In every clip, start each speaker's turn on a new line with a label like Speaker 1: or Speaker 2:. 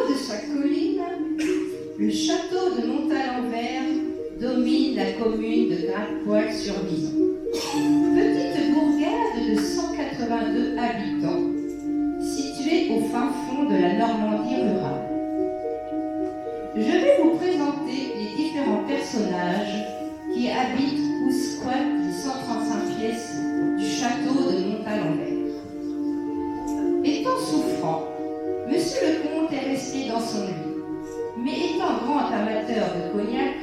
Speaker 1: haut de sa colline, le château de Montalembert domine la commune de Graspoil-sur-Vison. Petite bourgade de 182 habitants, située au fin fond de la Normandie rurale. Je vais vous présenter les différents personnages qui habitent ou squattent les 135 pièces du château de Montalembert. Étant souffrant, Monsieur le comte est resté dans son lit, mais étant grand amateur de cognac,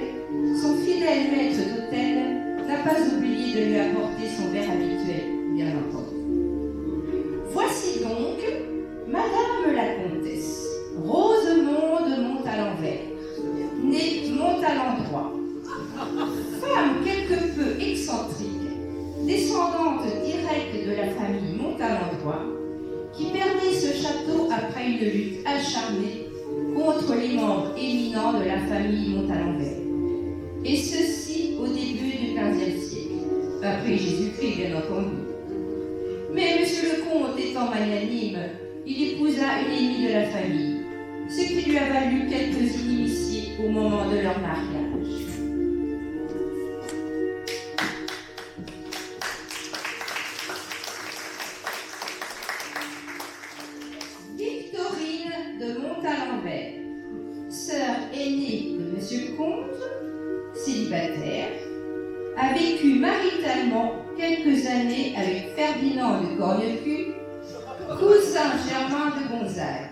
Speaker 1: son fidèle maître d'hôtel n'a pas oublié de lui apporter son verre habituel, bien entendu. Voici donc Madame la Comtesse Rosemonde de Montalembert, née Montalendroit, femme quelque peu excentrique, descendante directe de la famille Montalendroit, qui perdit ce château après une lutte acharnée contre les membres éminents de la famille Montalembert. Et ceci au début du XVe siècle, après Jésus-Christ bien entendu. Mais Monsieur le comte étant magnanime, il épousa une ennemie de la famille, ce qui lui a valu quelques inimitiés au moment de leur mariage. Victorine de Montalembert, sœur aînée de Monsieur le comte, célibataire, a vécu maritalement quelques années avec Ferdinand de Cornecu, cousin germain de Gonzague.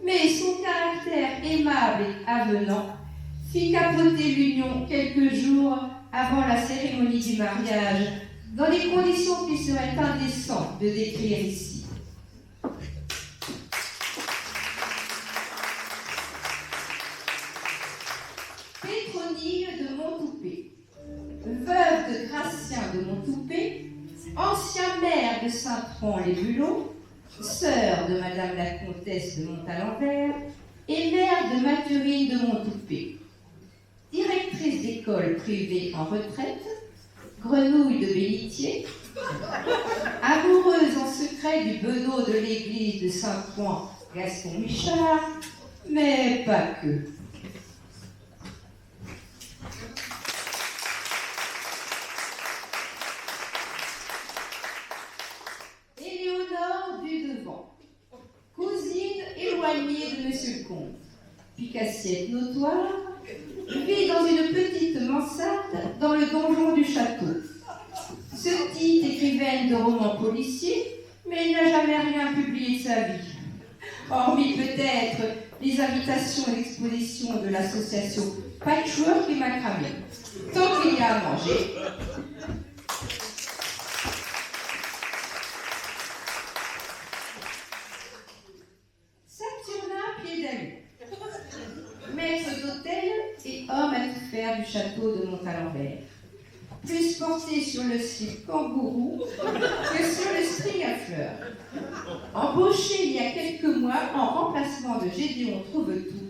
Speaker 1: Mais son caractère aimable et avenant fit capoter l'union quelques jours avant la cérémonie du mariage, dans les conditions qu'il serait indécent de décrire ici. Pétronille de Montoupet, veuve de Gratien de Montoupet, ancien maire de Saint-Pons-les-Bulots, sœur de Madame la Comtesse de Montalembert et mère de Mathurine de Montoupet, directrice d'école privée en retraite, grenouille de bénitier, amoureuse en secret du bedeau de l'église de Saint-Ouen, Gaston Michard, mais pas que. Éléonore Dudevant, cousine éloignée de Monsieur le comte, picassiette notoire, vit dans une petite mansarde dans le donjon du château. Se dit écrivaine de romans policiers, mais il n'a jamais rien publié de sa vie, hormis peut-être les invitations à l'exposition de l'association Patchwork et Macramé. Tant qu'il y a à manger. Saturnin Piédalu, maître d'hôtel et homme à tout faire du château de Montalembert, plus porté sur le slip kangourou que sur le string à fleurs. Embauché il y a quelques mois en remplacement de Gédéon Trouve-Tout,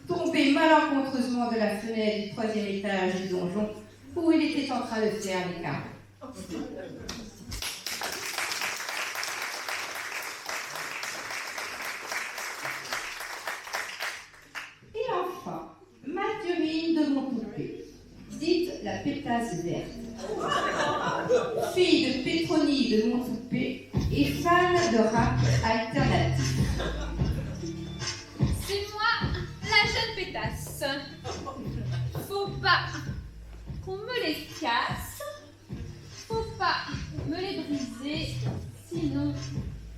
Speaker 1: tombé malencontreusement de la fenêtre du 3e étage du donjon où il était en train de faire les carreaux. Et enfin, Mathurine de Montoupet, dite la pétasse verte, fille de Pétronille de Montoupet et fan de rap alternatif.
Speaker 2: C'est moi, la jeune pétasse. Faut pas qu'on me les casse, faut pas me les briser, sinon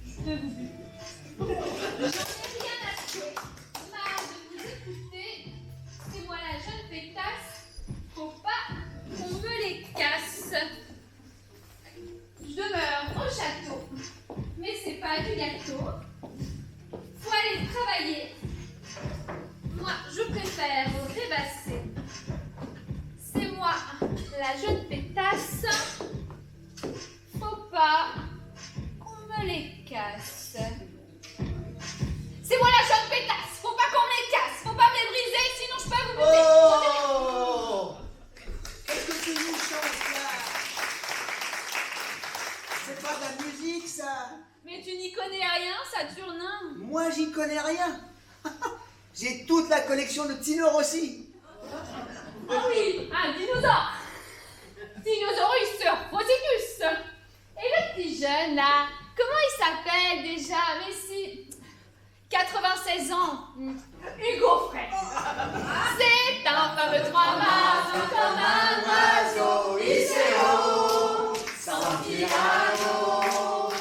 Speaker 2: je peux vous buter. J'en ai rien à jouer, marre de vous écouter, c'est moi la jeune pétasse, faut pas qu'on me les casse. Je demeure au château, mais c'est pas du gâteau, faut aller travailler. Moi, je préfère rêvasser. C'est moi, la jeune pétasse. Faut pas qu'on me les casse. C'est moi la jeune pétasse. Faut pas qu'on me les casse. Faut pas me les briser, sinon je peux vous buter.
Speaker 3: Oh! Qu'est-ce que tu nous chantes là? C'est pas de la musique ça?
Speaker 2: Mais tu n'y connais rien, Saturnin.
Speaker 3: Moi j'y connais rien. J'ai toute la collection de Tino Rossi.
Speaker 2: Oh oui, un dinosaure. Dinosaurus Roticus. Et le petit jeune là, comment il s'appelle déjà? Mais si... 96 ans. Hugo Frey. C'est un fameux 3 mars, comme un oiseau, il s'est haut, sans tyranno.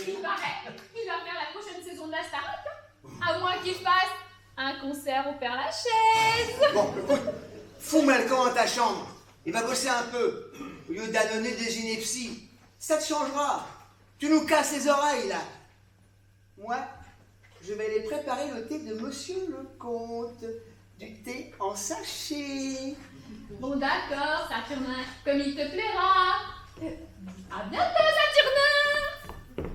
Speaker 2: Il paraît qu'il va faire la prochaine saison de la Starac, à moins qu'il fasse un concert au Père Lachaise.
Speaker 3: Bon, écoute, fous-moi le camp dans ta chambre. Il va bosser un peu. Au lieu d'annoncer des inepties. Ça te changera. Tu nous casses les oreilles, là. Moi, je vais aller préparer le thé de Monsieur le Comte. Du thé en sachet.
Speaker 2: Bon d'accord, Saturnin, comme il te plaira. À bientôt, Saturnin.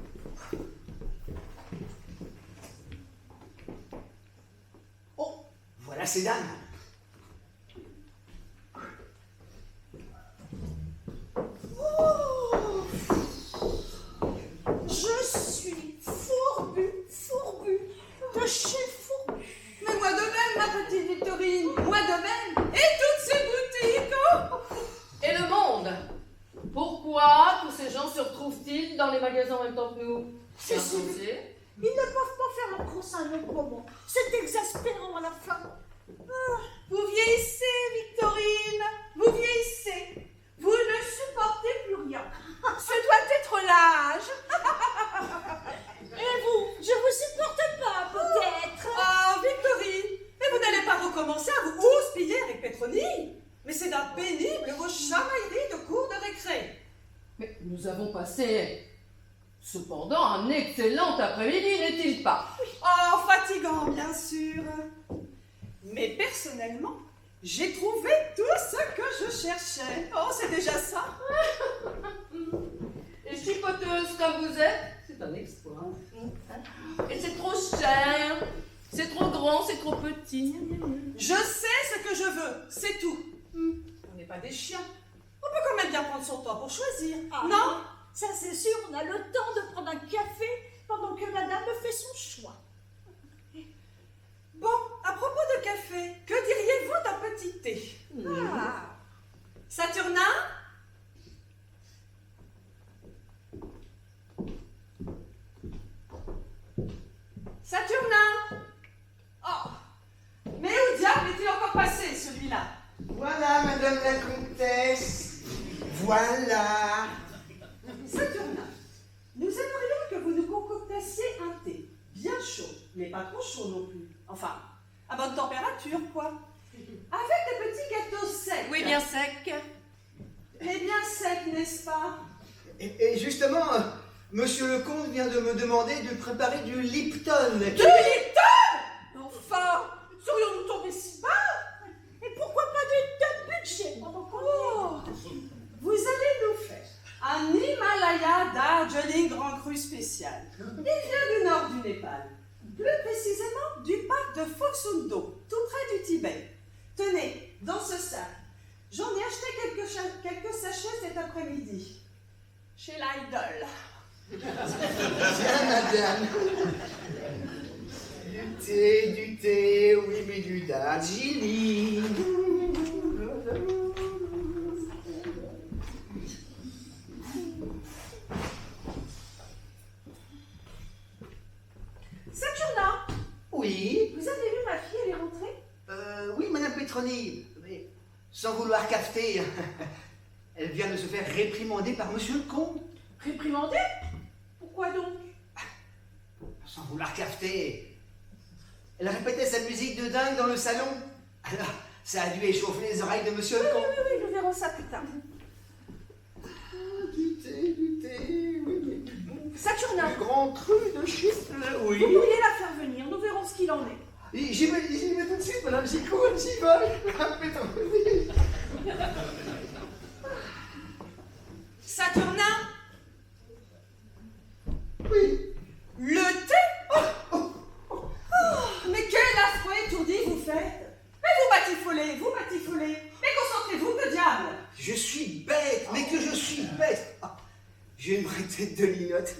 Speaker 3: Oh, voilà ces dames.
Speaker 4: Je suis fourbue de chez fourbu.
Speaker 5: Mais moi de même, ma petite Victorine, moi de même. Et toutes ces boutiques, oh. Et le monde. Pourquoi tous ces gens se retrouvent-ils dans les magasins en même temps que nous?
Speaker 4: C'est
Speaker 5: insensé.
Speaker 4: Ils ne peuvent pas faire un procès à un autre moment. C'est exaspérant à la fin.
Speaker 5: Vous vieillissez, Victorine. Vous vieillissez. Vous ne supportez plus rien. Ce doit être l'âge.
Speaker 4: Et vous, je vous supporte pas, peut-être.
Speaker 5: Ah, Victorine, mais vous n'allez pas recommencer à vous houspiller avec Pétronie. Mais c'est d'un pénible vos chamailleries de cours de récré.
Speaker 6: Mais nous avons passé cependant un excellent après-midi, n'est-il pas?
Speaker 5: Oh, fatigant, bien sûr. Mais personnellement, j'ai trouvé tout ce que je cherchais. Oh, c'est déjà ça.
Speaker 6: Et chipoteuse comme vous êtes, c'est un exploit. Et c'est trop cher, c'est trop grand, c'est trop petit.
Speaker 5: Je sais ce que je veux, c'est tout. On n'est pas des chiens. On peut quand même bien prendre son temps pour choisir.
Speaker 4: Ah,
Speaker 5: Non?
Speaker 4: Ça, c'est sûr, on a le temps de prendre un café pendant que madame fait son choix.
Speaker 5: Bon, à propos de café, que diriez-vous d'un petit thé?
Speaker 4: Ah,
Speaker 5: Saturnin? Saturnin? Oh, mais où diable est-il encore passé, celui-là?
Speaker 3: Voilà, Madame la Comtesse. Voilà.
Speaker 5: Saturnin, nous aimerions que vous nous concoctassiez un thé, bien chaud, mais pas trop chaud non plus. Enfin, à bonne température, quoi. Avec des petits gâteaux secs.
Speaker 6: Oui, bien sec.
Speaker 5: Mais bien secs, n'est-ce pas?
Speaker 3: Et justement, Monsieur le Comte vient de me demander de préparer du Lipton.
Speaker 5: Du Lipton? Enfin, serions-nous tombés si bas?
Speaker 4: et pourquoi pas du budget pendant qu'on
Speaker 5: Oh, vous allez nous faire un Himalaya Darjeeling Grand Cru spécial. Il vient du nord du Népal, plus précisément du parc de Phoksundo, tout près du Tibet. Tenez, dans ce sac, j'en ai acheté quelques sachets cet après-midi, chez l'Idol.
Speaker 3: Tiens, Madame. Du thé, oui, mais du Darjeeling.
Speaker 5: Saturnin,
Speaker 3: Oui.
Speaker 5: vous avez vu ma fille, elle est rentrée?
Speaker 3: Oui, Madame Pétroni, mais sans vouloir cafeter, elle vient de se faire réprimander par Monsieur le Comte.
Speaker 5: Réprimandée? Pourquoi donc?
Speaker 3: Sans vouloir cafeter. Elle répétait sa musique de dingue dans le salon. Alors, ça a dû échauffer les oreilles de Monsieur le Comte.
Speaker 5: Oui, nous verrons ça plus tard.
Speaker 3: Du thé, oui.
Speaker 5: Saturnin,
Speaker 3: Du grand cru de Chypre, oui.
Speaker 5: vous pourriez la faire venir, nous verrons ce qu'il en est.
Speaker 3: J'y vais tout de suite, Madame, j'y cours, j'y vais. Madame Pétroni.
Speaker 5: Saturnin,
Speaker 3: Oui.
Speaker 5: le thé? Oh, mais quel affreux étourdi vous faites! Mais vous batifolez, mais concentrez-vous, que diable!
Speaker 3: Je suis bête, mais que je suis bête. Ah, j'ai une vraie tête de linotte.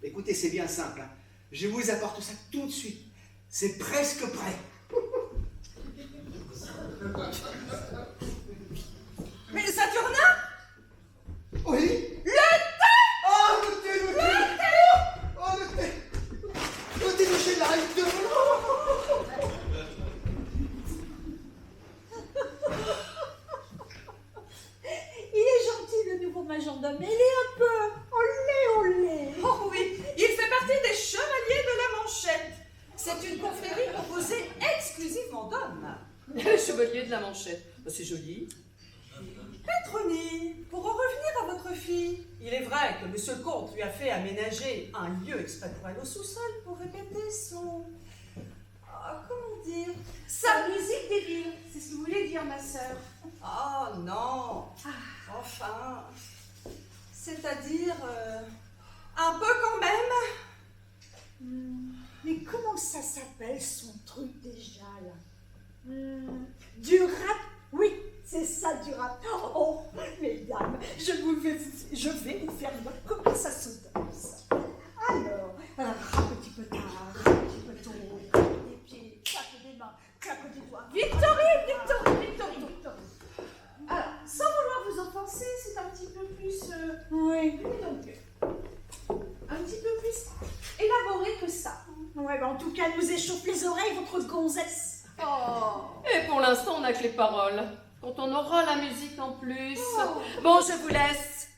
Speaker 3: Écoutez, c'est bien simple. Hein. Je vous apporte ça tout de suite. C'est presque prêt.
Speaker 5: Mais Saturnin?
Speaker 3: Oui?
Speaker 5: Le thé!
Speaker 3: Oh, le thé, le thé! Oh, le thé! Le thé de chez Light!
Speaker 4: Il est gentil, le nouveau majordome, mais il est un peu olé.
Speaker 5: Oh oui, il fait partie des chevaliers de la Manchette. C'est une confrérie composée exclusivement d'hommes.
Speaker 6: Le chevalier de la Manchette. Bah, c'est joli.
Speaker 5: Pétronie, pour en revenir à votre fille, il est vrai que monsieur le comte lui a fait aménager un lieu exprès pour elle au sous-sol pour répéter son... comment dire?
Speaker 4: Sa musique des villes, c'est ce que vous voulez dire, ma sœur.
Speaker 5: Oh non. Enfin, c'est-à-dire un peu quand même.
Speaker 4: Mais comment ça s'appelle son truc déjà là? Du rap? Oui, c'est ça du rap. Oh, mesdames, je vais vous faire voir comment ça se danse. Alors, un petit peu tard, un petit peu tôt, des pieds, claque des mains, claque des doigts. Victory.
Speaker 6: Alors, sans vouloir vous offenser, c'est un petit peu plus...
Speaker 4: Oui.
Speaker 6: un petit peu plus élaboré que ça.
Speaker 4: Ouais, en tout cas, nous échauffe les oreilles, votre gonzesse.
Speaker 6: Oh. Et pour l'instant, on n'a que les paroles. Quand on aura la musique en plus... Bon, je vous laisse.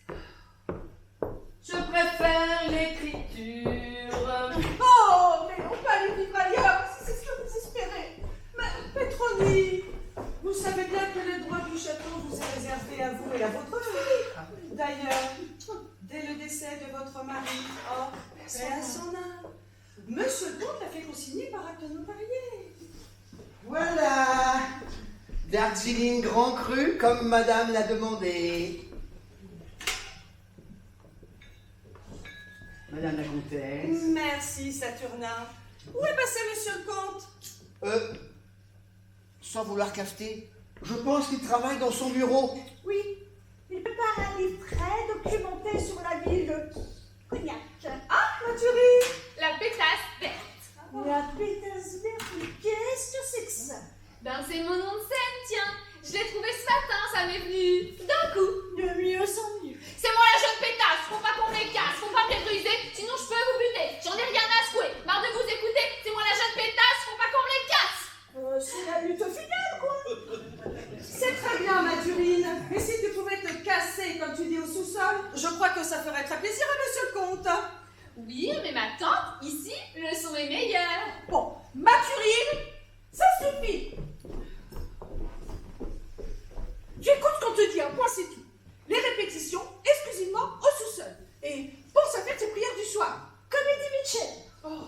Speaker 6: Je préfère l'écriture.
Speaker 5: Oh, mais non pas les mitrailleurs, si c'est ce que vous espérez. Mais Pétronie, vous savez bien que le droit du château vous est réservé à vous et à votre fille. D'ailleurs, dès le décès de votre mari, paix à son âme, monsieur le comte l'a fait consigner par acte notarié.
Speaker 3: Voilà! Darjeeling Grand Cru, comme madame l'a demandé. Madame la comtesse.
Speaker 5: Merci, Saturnin. Où est passé monsieur le comte?
Speaker 3: Sans vouloir cafeter, je pense qu'il travaille dans son bureau.
Speaker 4: Oui, il prépare un livre très documenté sur la ville de Cognac.
Speaker 5: Ah, Mathurie!
Speaker 2: La pétasse verte.
Speaker 4: La pétasse verte, qu'est-ce que c'est que ça?
Speaker 2: Ben c'est mon nom de scène, tiens. Je l'ai trouvé ce matin, ça m'est venu d'un coup.
Speaker 4: De mieux en mieux.
Speaker 2: C'est moi la jeune pétasse, faut pas qu'on me les casse, faut pas me les briser, sinon je peux vous buter. J'en ai rien à secouer. Marre de vous écouter, c'est moi la jeune pétasse, faut pas qu'on me les casse.
Speaker 4: C'est la lutte finale, quoi.
Speaker 5: C'est très bien, Mathurine. Mais si tu pouvais te casser, comme tu dis, au sous-sol, je crois que ça ferait très plaisir à monsieur le comte.
Speaker 2: Oui, mais ma tante, ici, le son est meilleur.
Speaker 5: Bon, Mathurine, ça suffit. Tu écoutes ce qu'on te dit, un point c'est tout. Les répétitions, exclusivement au sous-sol. Et pense à faire tes prières du soir.
Speaker 4: Comédie Mitchell.
Speaker 2: Bon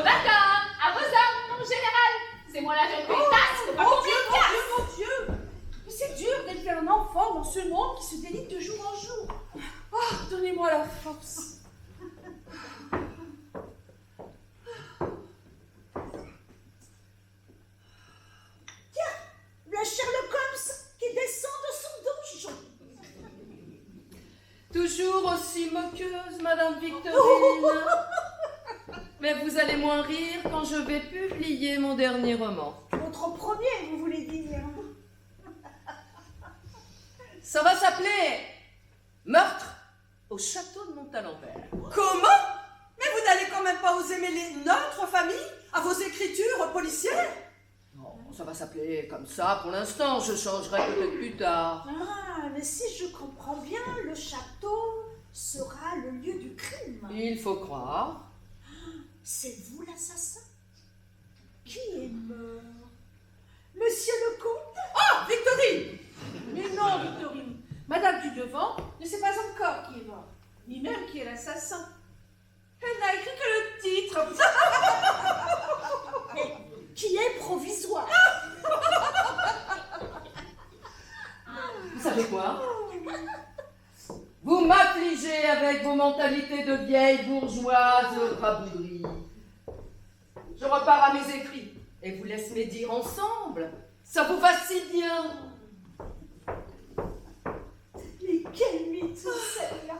Speaker 2: d'accord, à vos ordres, mon général. C'est moi la jeune pétasse, faut pas qu'on me les casse.
Speaker 5: Mon Dieu. Mais c'est dur d'élever un enfant dans ce monde qui se délite de jour en jour. Oh, donnez-moi la force.
Speaker 4: Le Sherlock Holmes qui descend de son donjon.
Speaker 6: Toujours aussi moqueuse, Madame Victorine. Mais vous allez moins rire quand je vais publier mon dernier roman.
Speaker 4: Votre premier, vous voulez dire.
Speaker 6: Ça va s'appeler Meurtre au château de Montalembert.
Speaker 5: Comment? Mais vous n'allez quand même pas oser mêler notre famille à vos écritures policières?
Speaker 6: Non, ça va s'appeler comme ça pour l'instant. Je changerai peut-être plus tard.
Speaker 4: Ah, mais si je comprends bien, le château sera le lieu du crime.
Speaker 6: Il faut croire.
Speaker 4: C'est vous l'assassin? Qui est mort? Monsieur le comte?
Speaker 5: Ah, Victorine!
Speaker 7: Mais non, Victorine. Madame Dudevant ne sait pas encore qui est mort, ni même qui est l'assassin. Elle n'a écrit que le titre.
Speaker 4: Mais qui est provisoire?
Speaker 6: Vous savez quoi? Vous m'affligez avec vos mentalités de vieille bourgeoise rabouderie. Je repars à mes écrits et vous laisse médire ensemble. Ça vous va si bien.
Speaker 4: Mais quel mythe celle-là!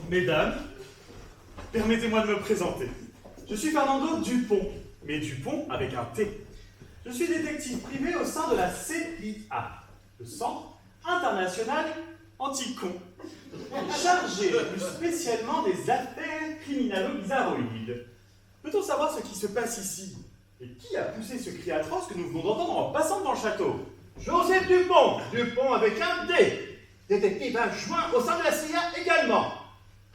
Speaker 8: Mesdames, permettez-moi de me présenter. Je suis Fernando Dupont, mais Dupont avec un T. Je suis détective privé au sein de la CIA, le Centre International Anti-Con, chargé plus spécialement des affaires criminalo-bizarroïdes. Peut-on savoir ce qui se passe ici? Et qui a poussé ce cri atroce que nous venons d'entendre en passant devant le château?
Speaker 9: Joseph Dupont, Dupont avec un D, détective adjoint au sein de la CIA également,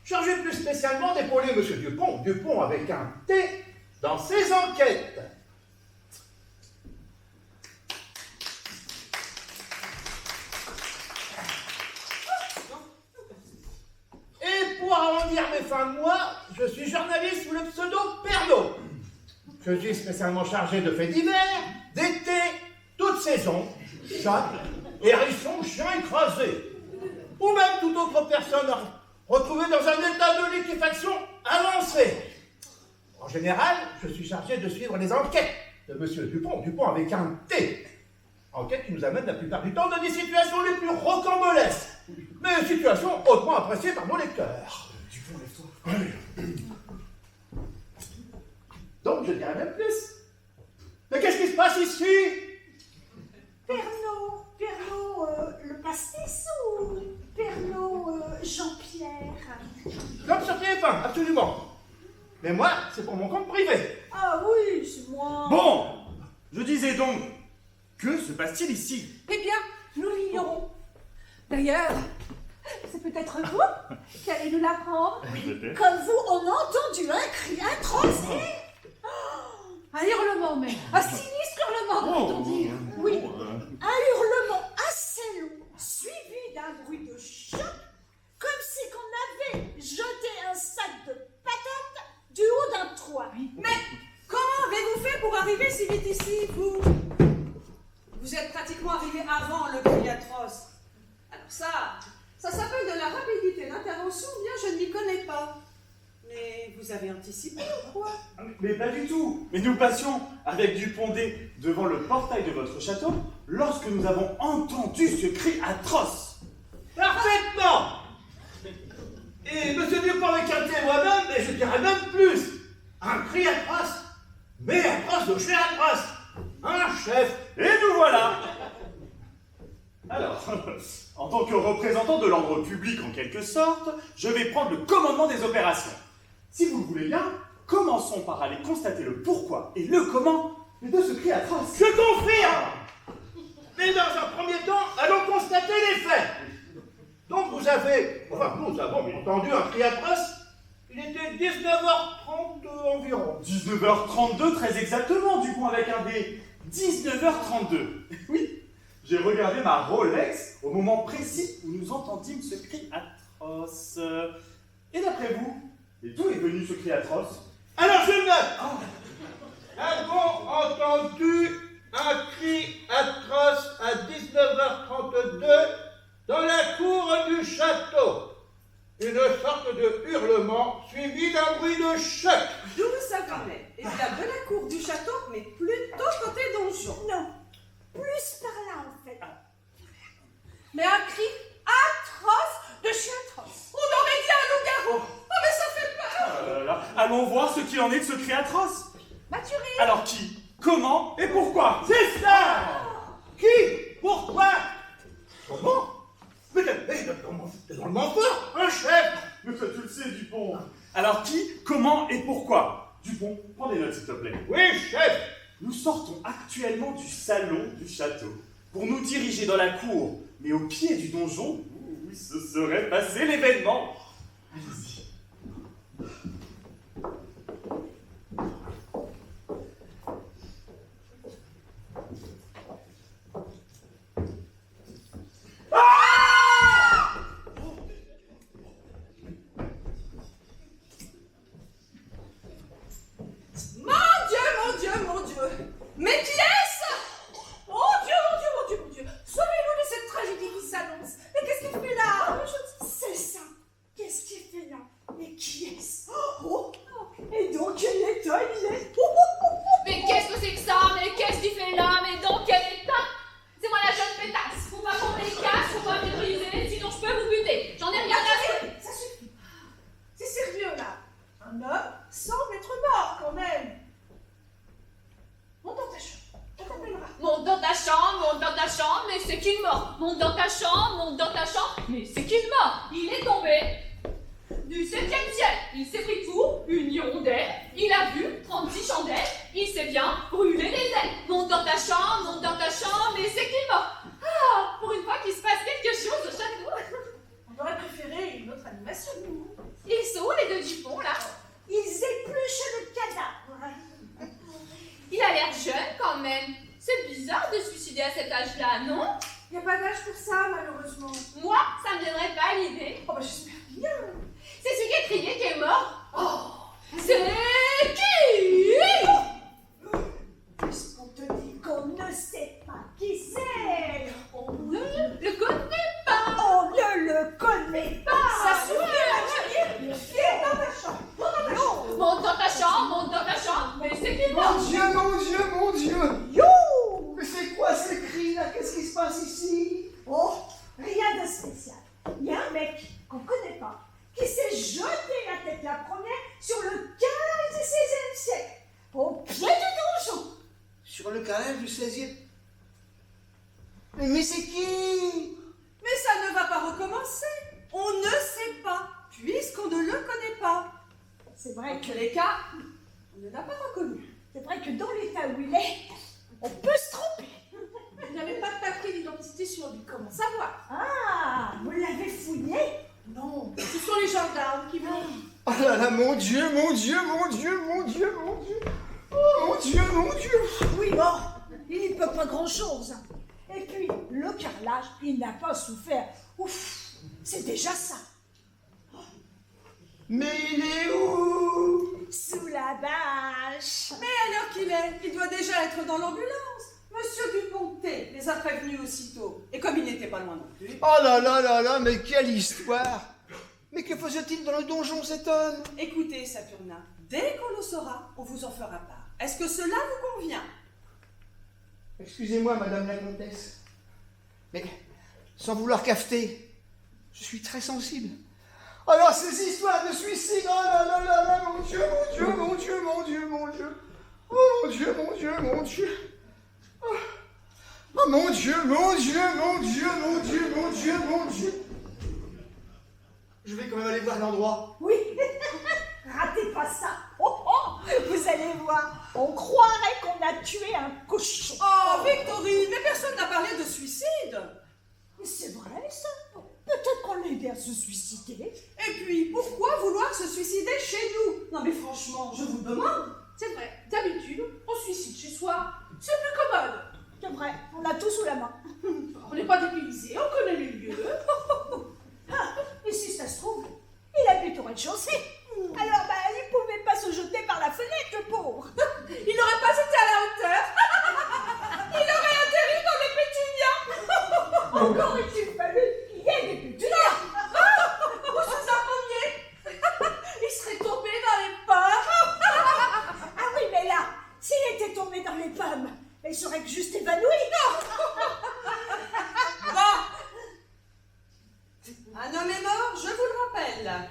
Speaker 9: chargé plus spécialement d'épauler M. Dupont, Dupont avec un T, dans ses enquêtes. Et pour arrondir mes fins de mois, je suis journaliste sous le pseudo Pernod. Je suis spécialement chargé de faits divers, d'été, toute saison, chat, hérissons, chiens écrasés, ou même toute autre personne retrouvée dans un état de liquéfaction avancé. En général, je suis chargé de suivre les enquêtes de M. Dupont, Dupont avec un T. Enquête qui nous amène la plupart du temps dans des situations les plus rocambolesques, mais situations hautement appréciées par nos lecteurs.
Speaker 8: Dupont, lève-toi.
Speaker 9: Donc, je dirais même plus. Mais qu'est-ce qui se passe ici?
Speaker 4: Pernod, le pastis ou Pernod, Jean-Pierre?
Speaker 9: Comme sur TF1, absolument. Mais moi, c'est pour mon compte privé.
Speaker 4: Ah oui, c'est moi.
Speaker 8: Bon, je disais donc, que se passe-t-il ici?
Speaker 7: Eh bien, nous l'ignorons. D'ailleurs, c'est peut-être vous qui allez nous l'apprendre.
Speaker 8: Peut-être.
Speaker 4: Comme vous, on a entendu un cri atroce et...
Speaker 7: Un hurlement même. Un sinistre hurlement,
Speaker 8: Oh.
Speaker 7: peut-on dire.
Speaker 4: Oui, un hurlement assez long, suivi d'un bruit de choc, comme si qu'on avait jeté un sac de patates du haut d'un toit.
Speaker 5: Mais comment avez-vous fait pour arriver si vite ici, vous? Vous êtes pratiquement arrivé avant le cri atroce. Alors ça s'appelle de la rapidité d'intervention, bien je ne m'y connais pas. Mais vous avez anticipé ou quoi?
Speaker 8: Mais pas du tout. Mais nous passions avec Dupondé devant le portail de votre château lorsque nous avons entendu ce cri atroce.
Speaker 9: Parfaitement. Et M. Dupont avec un T moi-même, et je dirais même plus. Un cri atroce, mais atroce de chez atroce. Un chef.
Speaker 8: Et nous voilà. Alors, en tant que représentant de l'ordre public en quelque sorte, je vais prendre le commandement des opérations. Si vous le voulez bien, commençons par aller constater le pourquoi et le comment de ce cri atroce.
Speaker 9: Je confirme. Mais dans un premier temps, allons constater les faits. Donc nous avons entendu un cri atroce. Il était 19h30 environ.
Speaker 8: 19h32 très exactement, Dupont avec un D. 19h32. Oui, j'ai regardé ma Rolex au moment précis où nous entendîmes ce cri atroce. Et d'après vous, et d'où est venu ce cri atroce?
Speaker 9: Alors je note. Avons entendu un cri atroce à 19h32 dans la cour du château. Une sorte de hurlement suivi d'un bruit de choc.
Speaker 5: D'où ça venait? Eh bien de la cour du château, mais plutôt côté donjon.
Speaker 4: Non, plus par là en fait.
Speaker 7: Mais un cri atroce de chien atroce. On aurait dit un loup-garou. Oh, mais ça fait peur.
Speaker 8: Oh là là. Allons voir ce qu'il en est de ce cri atroce.
Speaker 7: Mathurie.
Speaker 8: Alors qui? Comment? Et pourquoi?
Speaker 9: C'est ça. Qui? Pourquoi? Comment? Mais dans le fort, un chef.
Speaker 8: Mais ça, tu le sais, Dupont. Alors qui? Comment? Et pourquoi? Dupont, prends des notes s'il te plaît.
Speaker 9: Oui, chef.
Speaker 8: Nous sortons actuellement du salon du château pour nous diriger dans la cour, mais au pied du donjon où se serait passé l'événement. Allez-y.
Speaker 5: Mon Dieu! Mais qui est-ce? Mon Dieu! Sauvez-nous de cette tragédie qui s'annonce! Mais qu'est-ce qu'il fait là?
Speaker 4: C'est ça.
Speaker 2: c'est qu'il mord. Monte dans ta chambre, mais c'est qu'il mord. Il est tombé du 7e ciel. Il s'est pris pour une hirondelle. Il a vu 36 chandelles. Il s'est bien brûlé les ailes. Monte dans ta chambre, mais c'est qu'il mord. Ah, pour une fois qu'il se passe quelque chose au château.
Speaker 7: On aurait préféré une autre animation.
Speaker 2: Ils sont où les deux Dupont là?
Speaker 4: Ils épluchent le cadavre.
Speaker 2: Il a l'air jeune quand même. C'est bizarre de se suicider à cet âge-là, non?
Speaker 7: Il n'y a pas d'âge pour ça, malheureusement.
Speaker 2: Moi, ça me viendrait pas à l'idée.
Speaker 7: Oh, bah j'espère bien.
Speaker 2: C'est celui qui a crié qui est mort. Oh, c'est qui?
Speaker 4: Puisqu'on te dit qu'on ne sait pas qui c'est,
Speaker 2: On ne le connaît pas.
Speaker 4: on ne le connaît pas.
Speaker 2: Ça se
Speaker 4: Viens dans ta chambre. Non.
Speaker 2: Monte dans ta chambre, mais c'est qui mort?
Speaker 3: Mon Dieu, mon Dieu, mon Dieu!
Speaker 4: You.
Speaker 3: Mais c'est quoi ces cris là? Qu'est-ce qui se passe ici?
Speaker 4: Oh, rien de spécial. Il y a un mec qu'on connaît pas qui s'est jeté la tête la première sur le calage du 16e siècle, au pied du donjon.
Speaker 3: Sur le calage du 16e. Mais c'est qui?
Speaker 5: Mais ça ne va pas recommencer. On ne sait pas, puisqu'on ne le connaît pas.
Speaker 4: C'est vrai
Speaker 5: En
Speaker 4: que
Speaker 5: tous les cas, on ne l'a pas reconnu.
Speaker 4: c'est vrai que dans l'état où il est, on peut se tromper.
Speaker 7: Il n'y avait pas de papier d'identité sur lui, comment savoir?
Speaker 4: Ah, vous l'avez fouillé?
Speaker 7: Non, ce sont les gendarmes qui vont.
Speaker 3: Oh là là, mon Dieu, mon Dieu, mon Dieu, mon Dieu, mon Dieu. Oh mon Dieu, mon Dieu.
Speaker 4: Oui, bon, il n'y peut pas grand-chose. Et puis, le carrelage, il n'a pas souffert. Ouf, c'est déjà ça.
Speaker 3: Mais il est où?
Speaker 4: Sous la bâche.
Speaker 5: Mais à l'heure qu'il est, il doit déjà être dans l'ambulance. Monsieur Dupontet les a prévenus aussitôt. Et comme il n'était pas loin non plus.
Speaker 3: Oh là là là là, mais quelle histoire! Mais que faisait-il dans le donjon, cet homme?
Speaker 5: Écoutez, Saturnin, dès qu'on le saura, on vous en fera part. Est-ce que cela vous convient?
Speaker 3: Excusez-moi, madame la comtesse, mais sans vouloir cafeter, je suis très sensible. Alors, ces histoires de suicide, oh là là là là, mon Dieu, mon Dieu, mon Dieu, mon Dieu, mon Dieu. Oh mon Dieu, mon Dieu, mon Dieu. Oh mon Dieu, mon Dieu, mon Dieu, mon Dieu, mon Dieu, mon Dieu. Je vais quand même aller voir l'endroit.
Speaker 4: Oui, ratez pas ça. Oh, oh, vous allez voir, on croirait qu'on a tué un cochon.
Speaker 5: Oh, Victorine, mais personne n'a parlé de suicide.
Speaker 4: Mais c'est vrai, ça. Peut-être qu'on l'a aidé à se suicider.
Speaker 5: Et puis, pourquoi vouloir se suicider chez nous? Non mais franchement, je vous demande.
Speaker 7: C'est vrai, d'habitude, on se suicide chez soi. C'est plus commode.
Speaker 4: C'est vrai, on a tout sous la main.
Speaker 7: On n'est pas dépaysé, on connaît les lieux.
Speaker 4: Ah, et si ça se trouve, il habite au rez-de-chaussée. Alors, bah, il pouvait pas se jeter par la fenêtre, le pauvre.
Speaker 5: Il n'aurait pas été à la hauteur. Il aurait atterri dans les pétunias.
Speaker 4: Encore est-il fallu qu'il y ait des pétunias.
Speaker 5: Ou sous un pommier. Il serait tombé dans les pommes.
Speaker 4: Ah oui, mais là, s'il était tombé dans les pommes, il serait juste évanoui.
Speaker 5: Un homme est mort, je vous le rappelle.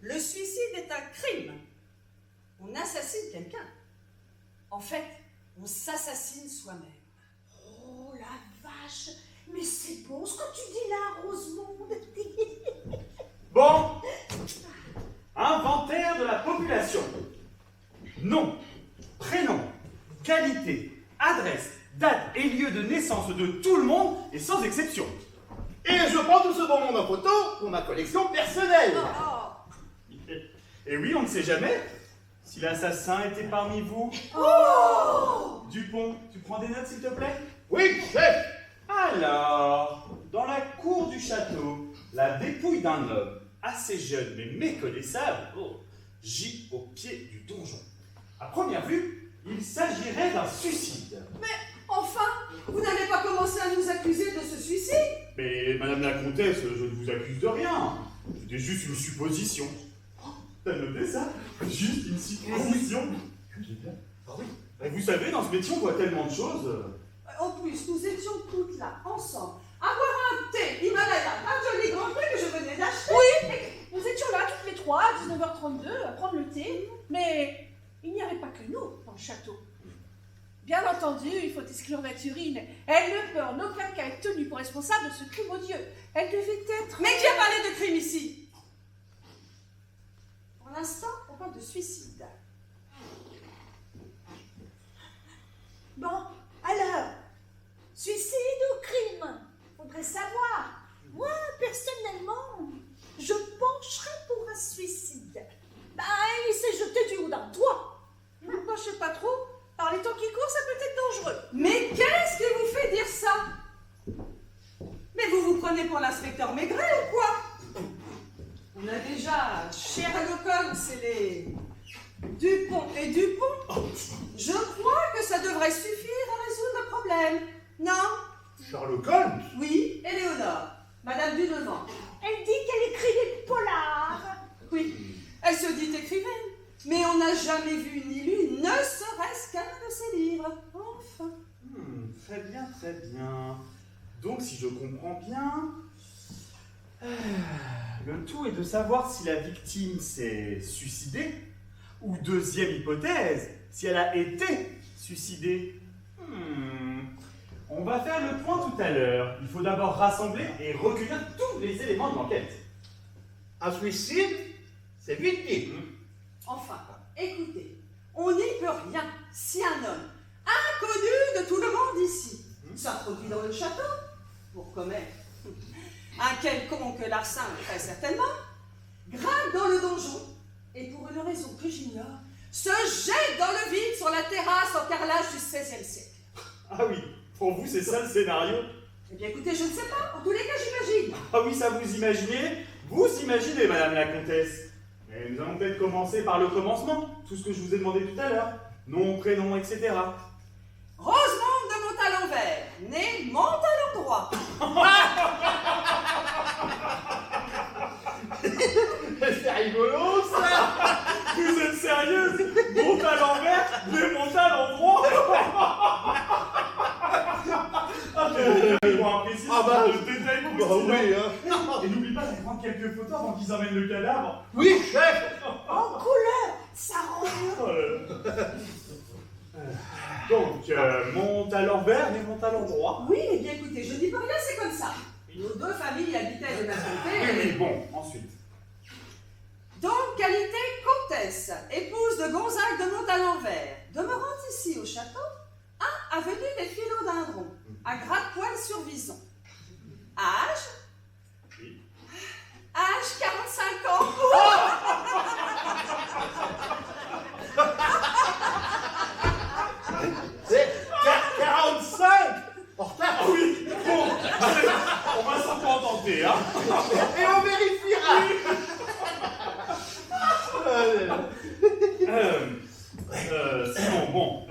Speaker 5: Le suicide est un crime. On assassine quelqu'un. En fait, on s'assassine soi-même.
Speaker 4: Oh la vache, mais c'est beau ce que tu dis là, Rosemonde.
Speaker 8: Bon. Inventaire de la population. Nom, prénom, qualité, adresse, date et lieu de naissance de tout le monde et sans exception.
Speaker 9: Et je prends tout ce bon monde en photo pour ma collection personnelle.
Speaker 8: Et oui, on ne sait jamais si l'assassin était parmi vous. Dupont, tu prends des notes s'il te plaît?
Speaker 9: Oui, chef.
Speaker 8: Alors, dans la cour du château, la dépouille d'un homme assez jeune mais méconnaissable gît au pied du donjon. À première vue, il s'agirait d'un suicide.
Speaker 5: Mais enfin, vous n'avez pas commencé à nous accuser de ce suicide?
Speaker 8: Mais madame la comtesse, je ne vous accuse de rien. C'était juste une supposition. T'as noté ça? Juste une supposition.
Speaker 9: Ah oui.
Speaker 8: Et vous savez, dans ce métier, on voit tellement de choses.
Speaker 5: En plus, nous étions toutes là, ensemble, à boire un thé Himalaya, un joli grand prix que je venais d'acheter.
Speaker 7: Oui, nous étions là toutes les trois à 19h32 à prendre le thé, mais il n'y avait pas que nous dans le château. Bien entendu, il faut exclure Mathurine. Elle ne peut en aucun cas être tenue pour responsable de ce crime odieux. Elle devait être...
Speaker 5: Mais qui a parlé de crime ici? Pour l'instant, on parle de suicide.
Speaker 4: Bon, alors, suicide ou crime? Faudrait savoir. Moi, personnellement, je pencherais pour un suicide. Bah, il s'est jeté du haut d'un toit.
Speaker 7: Moi, je sais pas trop. Par les temps qui courent, ça peut être dangereux.
Speaker 5: Mais qu'est-ce qui vous fait dire ça? Mais vous vous prenez pour l'inspecteur Maigret ou quoi? On a déjà Sherlock Holmes et les Dupont et Dupont. Je crois que ça devrait suffire à résoudre le problème. Non?
Speaker 9: Sherlock Holmes?
Speaker 5: Oui, Éléonore, Madame Dudevant.
Speaker 4: Elle dit qu'elle écrit des polars.
Speaker 5: Oui, elle se dit écrivaine, mais on n'a jamais vu ni lu, ne serait-ce qu'un de ses livres. Enfin.
Speaker 8: Très bien, très bien. Donc, si je comprends bien, le tout est de savoir si la victime s'est suicidée, ou deuxième hypothèse, si elle a été suicidée. On va faire le point tout à l'heure. Il faut d'abord rassembler et recueillir tous les éléments de l'enquête.
Speaker 9: Un suicide, c'est vite dit.
Speaker 5: Enfin, écoutez, on n'y peut rien si un homme inconnu de tout le monde ici s'introduit dans le château pour commettre un quelconque larcin, très certainement, grimpe dans le donjon et pour une raison que j'ignore, se jette dans le vide sur la terrasse en carrelage du XVIe siècle.
Speaker 8: Ah oui, pour vous c'est ça le scénario?
Speaker 5: Eh bien écoutez, je ne sais pas, en tous les cas j'imagine.
Speaker 8: Ah oui, ça vous imaginez? Vous imaginez, Madame la Comtesse. Mais nous allons peut-être commencer par le commencement, tout ce que je vous ai demandé tout à l'heure. Nom, prénom, etc.
Speaker 5: Rosemonde de Montalembert, née Montalon droit.
Speaker 9: C'est rigolo, ça.
Speaker 8: Vous êtes sérieuse? Montalembert, né Montalon droit.
Speaker 9: Ah bah,
Speaker 8: le détail
Speaker 9: bah oui, hein.
Speaker 8: Et n'oublie pas de prendre quelques photos avant qu'ils emmènent le cadavre.
Speaker 9: Oui, chef.
Speaker 4: En couleur, ça rend
Speaker 8: Oh là là. Donc, Montalembert et Montalendroit.
Speaker 5: Oui, eh bien écoutez, je dis pas rien, c'est comme ça. Nos deux familles habitaient de
Speaker 8: Oui,
Speaker 5: nationalité.
Speaker 8: oui, bon, ensuite.
Speaker 5: Donc, qualité comtesse, épouse de Gonzague de Montalembert, demeurant ici au château, 1 avenue des Philodendrons, à Gratte-Poil-sur-Vison. Âge?
Speaker 8: Oui.
Speaker 5: Âge 45 ans.
Speaker 9: C'est 45. En retard.
Speaker 8: Ah oui, bon, on va s'en contenter, hein.
Speaker 9: Et on vérifiera.
Speaker 8: Sinon, bon,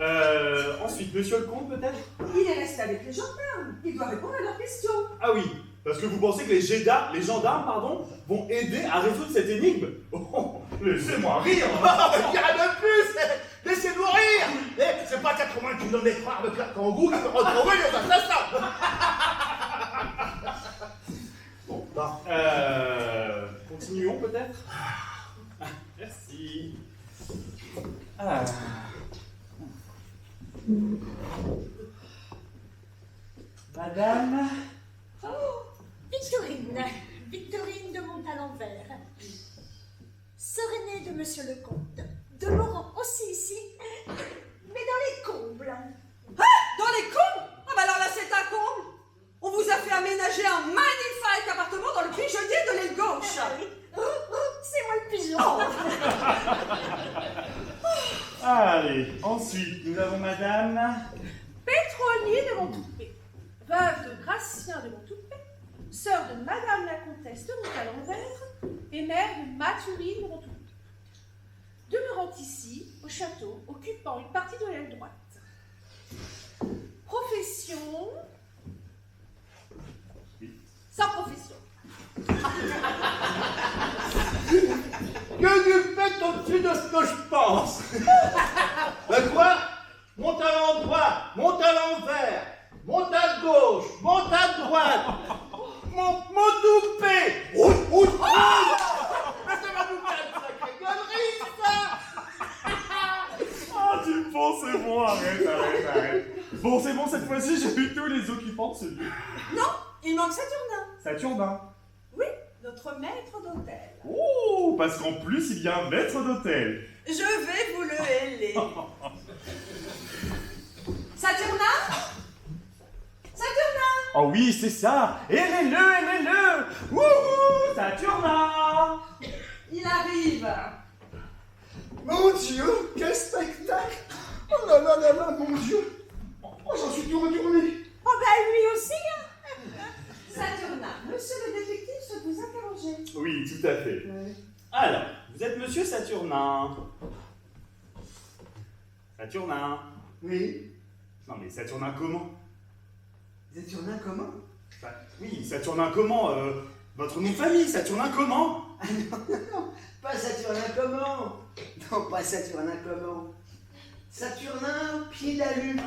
Speaker 8: ensuite, monsieur le comte, peut-être?
Speaker 5: Il est resté avec les gendarmes. Il doit répondre à leurs questions.
Speaker 8: Ah oui, parce que vous pensez que les gendarmes, pardon, vont aider à résoudre cette énigme? Oh, laissez-moi rire.
Speaker 9: Je dirais même plus. Laissez-nous rire. Eh, c'est pas 80 km/h de Claircambou qui peut retrouver les assassins.
Speaker 8: Bon, continuons peut-être? Merci. Madame?
Speaker 4: Victorine de Montalembert, sœur aînée de Monsieur le Comte, demeurant aussi ici, mais dans les combles.
Speaker 5: Ah, dans les combles? Ah bah alors là c'est un comble. On vous a fait aménager un magnifique appartement dans le pigeonnier de l'aile gauche.
Speaker 4: Ah oui. C'est moi le pigeon.
Speaker 8: Allez, ensuite, nous avons madame...
Speaker 7: Pétronier de Montoupé, veuve de Gratien de Montoupé, sœur de Madame la Comtesse de Montalembert et mère de Mathurine de Montoupé. Demeurant ici, au château, occupant une partie de l'aile droite. Profession... Sans profession.
Speaker 9: Que tu fais au-dessus de ce que je pense. Ben quoi? Monte à l'endroit, monte à l'envers, monte à gauche, monte à droite, mon toupé. Mais ça va nous faire une sacrée connerie, ça.
Speaker 8: Ah, Dupont, c'est bon, arrête. Bon, c'est bon, cette fois-ci, j'ai vu tous les occupants de ce lieu.
Speaker 5: Non, il manque Saturnin.
Speaker 8: Saturnin.
Speaker 5: Oui, notre maître d'hôtel.
Speaker 8: Oh, parce qu'en plus, il y a un maître d'hôtel.
Speaker 5: Je vais vous le héler. Saturnin? Saturnin?
Speaker 8: Oh oui, c'est ça. Aimez-le. Wouhou, Saturnin.
Speaker 5: Il arrive.
Speaker 3: Mon Dieu, quel spectacle! Oh là là là là, mon Dieu! Oh, j'en suis tout retourné!
Speaker 5: Oh ben lui aussi, hein. Saturnin, monsieur le détective se vous interroger.
Speaker 8: Oui, tout à fait. Alors, vous êtes monsieur Saturnin. Saturnin.
Speaker 3: Oui?
Speaker 8: Non mais Saturnin comment?
Speaker 3: Saturnin comment?
Speaker 8: Bah, oui, Saturnin comment? Votre nom de famille, Saturnin comment?
Speaker 3: Ah non, pas Saturnin comment? Non, pas Saturnin comment? Saturnin Pied-d'Alu.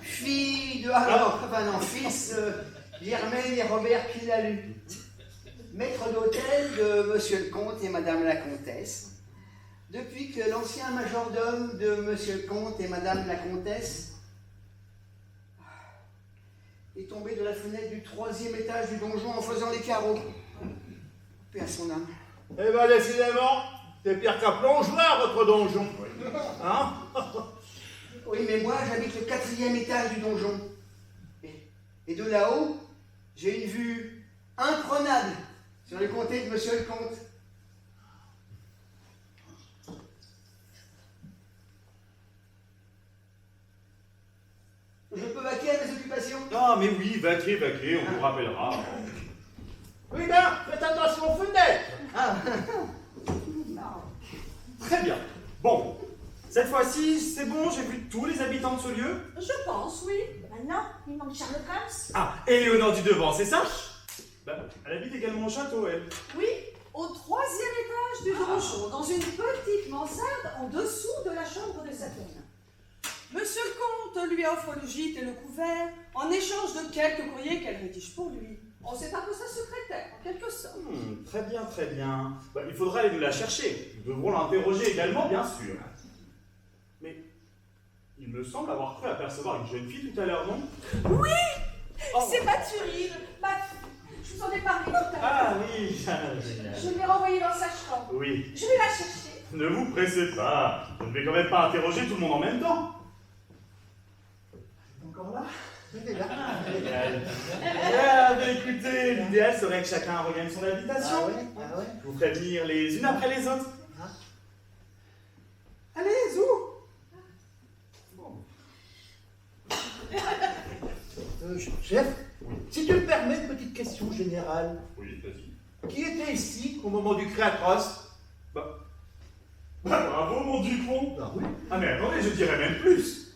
Speaker 3: Fille de... fils Germaine et Robert Pied-d'Alu. Maître d'hôtel de monsieur le comte et madame la comtesse. Depuis que l'ancien majordome de monsieur le comte et madame la comtesse est tombé de la fenêtre du 3e étage du donjon en faisant les carreaux. Paix à son âme.
Speaker 9: Eh ben, décidément, c'est pire qu'un plongeoir, votre donjon. Hein?
Speaker 3: Oui, mais moi, j'habite le 4e étage du donjon. Et de là-haut, j'ai une vue imprenable sur le comté de monsieur le comte. Je peux vaquer à mes occupations?
Speaker 8: Ah mais oui, vaquez, on vous rappellera.
Speaker 9: Oui, ben, faites attention aux fenêtres.
Speaker 3: Ah,
Speaker 8: Très bien. Bon, cette fois-ci, c'est bon, j'ai vu tous les habitants de ce lieu.
Speaker 5: Je pense, oui.
Speaker 4: Maintenant, il manque Charles Combs.
Speaker 8: Ah, Éléonore du Devant, c'est ça? Bah, elle habite également au château, elle.
Speaker 5: Oui, au 3e étage du donjon, dans une petite mansarde en dessous de la chambre de Saturnin. Monsieur le comte lui offre le gîte et le couvert en échange de quelques courriers qu'elle rédige pour lui. On sait un peu sa secrétaire, en quelque sorte.
Speaker 8: Très bien. Bah, il faudra aller nous la chercher. Nous devrons l'interroger également, bien sûr. Mais il me semble avoir cru apercevoir une jeune fille tout à l'heure, non?
Speaker 5: Oui,
Speaker 8: Oh.
Speaker 5: c'est Mathurine. Je vous en ai parlé tout à l'heure.
Speaker 8: Ah oui, génial.
Speaker 5: Je l'ai renvoyée dans sa chambre.
Speaker 8: Oui.
Speaker 5: Je vais la chercher.
Speaker 8: Ne vous pressez pas. Je ne vais quand même pas interroger tout le monde en même temps.
Speaker 3: encore là?
Speaker 9: Il est là.
Speaker 8: Ah, mais écoutez, l'idéal serait que chacun regagne son habitation.
Speaker 3: Ah ouais?
Speaker 8: Je vous ferai venir les unes après les autres.
Speaker 3: Ah.
Speaker 8: Allez, zou.
Speaker 9: Chef, si tu me permets, une petite question générale.
Speaker 8: Oui, vas-y.
Speaker 9: Qui était ici au moment du cri atroce?
Speaker 8: Bravo, mon Dupont.
Speaker 9: Ah oui.
Speaker 8: Ah mais attendez, je dirais même plus.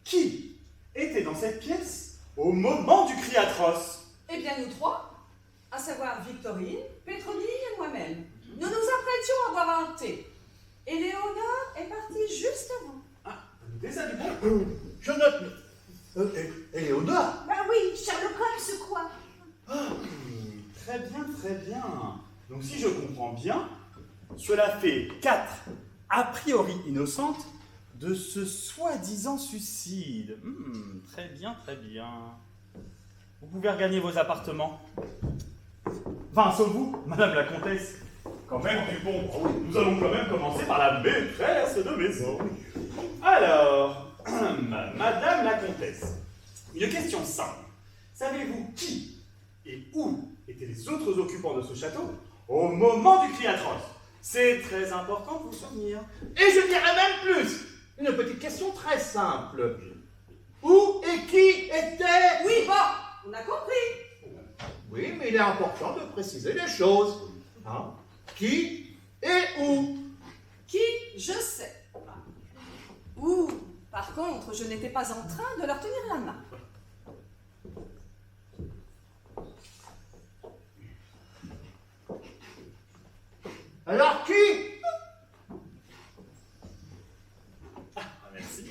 Speaker 8: Qui était dans cette pièce au moment du cri atroce?
Speaker 5: Eh bien, nous trois, à savoir Victorine, Pétronille et moi-même, nous nous apprêtions à boire un thé. Et Léonore est partie juste avant.
Speaker 8: Ah, notez ça, Dupont.
Speaker 9: Je note. Éléonore.
Speaker 4: Bah oui, Sherlock Holmes, quoi.
Speaker 8: Très bien. Donc si je comprends bien, cela fait 4 a priori innocentes de ce soi-disant suicide. Très bien. Vous pouvez regagner vos appartements. Enfin, sauf vous, Madame la Comtesse. Quand même, Dupont, nous allons quand même commencer par la maîtresse de maison. Alors, Madame la Comtesse, une question simple. Savez-vous qui et où étaient les autres occupants de ce château au moment du cri atroce? C'est très important de vous souvenir.
Speaker 9: Et je dirais même plus. Une petite question très simple. Où et qui était...
Speaker 5: Oui, bon, on a compris.
Speaker 9: Oui, mais il est important de préciser les choses. Hein? Qui et où?
Speaker 5: Qui, je sais. Ou, par contre, je n'étais pas en train de leur tenir la main.
Speaker 9: Alors qui?
Speaker 8: Merci.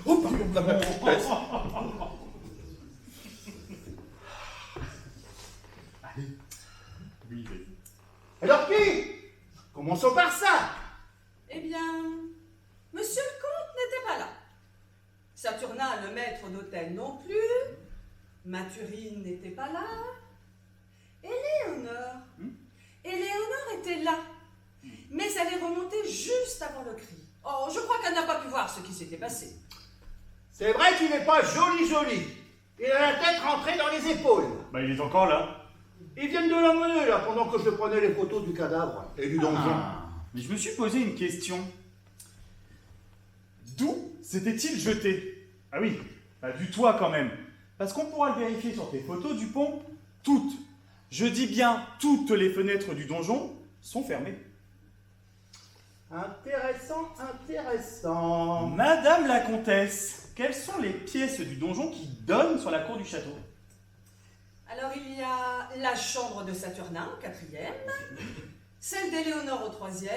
Speaker 9: Oh, pardon, Madame la Comtesse.
Speaker 8: Oui, vas-y.
Speaker 9: Alors Commençons par ça.
Speaker 5: Eh bien, monsieur le comte n'était pas là. Saturnin, le maître d'hôtel, non plus. Mathurine n'était pas là. Éléonore était là. Mais elle est remontée juste avant le cri. Oh, je crois qu'elle n'a pas pu voir ce qui s'était passé.
Speaker 9: C'est vrai qu'il n'est pas joli. Il a la tête rentrée dans les épaules.
Speaker 8: Bah, il est encore là.
Speaker 9: Ils viennent de l'emmener là pendant que je prenais les photos du cadavre et du donjon.
Speaker 8: Mais je me suis posé une question. D'où s'était-il jeté? Ah oui, pas du toit quand même. Parce qu'on pourra le vérifier sur tes photos du pont. Toutes, je dis bien toutes les fenêtres du donjon sont fermées.
Speaker 9: Intéressant.
Speaker 8: Madame la comtesse, quelles sont les pièces du donjon qui donnent sur la cour du château?
Speaker 5: Alors, il y a la chambre de Saturnin au 4e, celle d'Éléonore au 3e,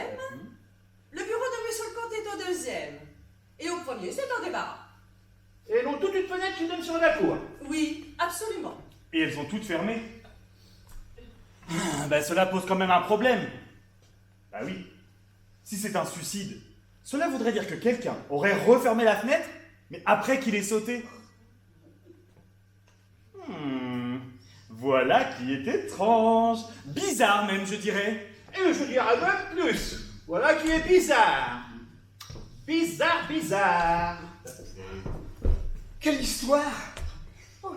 Speaker 5: le bureau de monsieur le comte est au 2e, et au 1er, c'est un débarras.
Speaker 9: Et non toute une fenêtre qui donne sur la cour.
Speaker 5: Oui, absolument.
Speaker 8: Et elles sont toutes fermées. Ben, cela pose quand même un problème. Bah oui. Si c'est un suicide, cela voudrait dire que quelqu'un aurait refermé la fenêtre, mais après qu'il ait sauté. Voilà qui est étrange. Bizarre même, je dirais.
Speaker 9: Et je dirais même plus. Voilà qui est bizarre. Bizarre.
Speaker 3: Quelle histoire! Oh.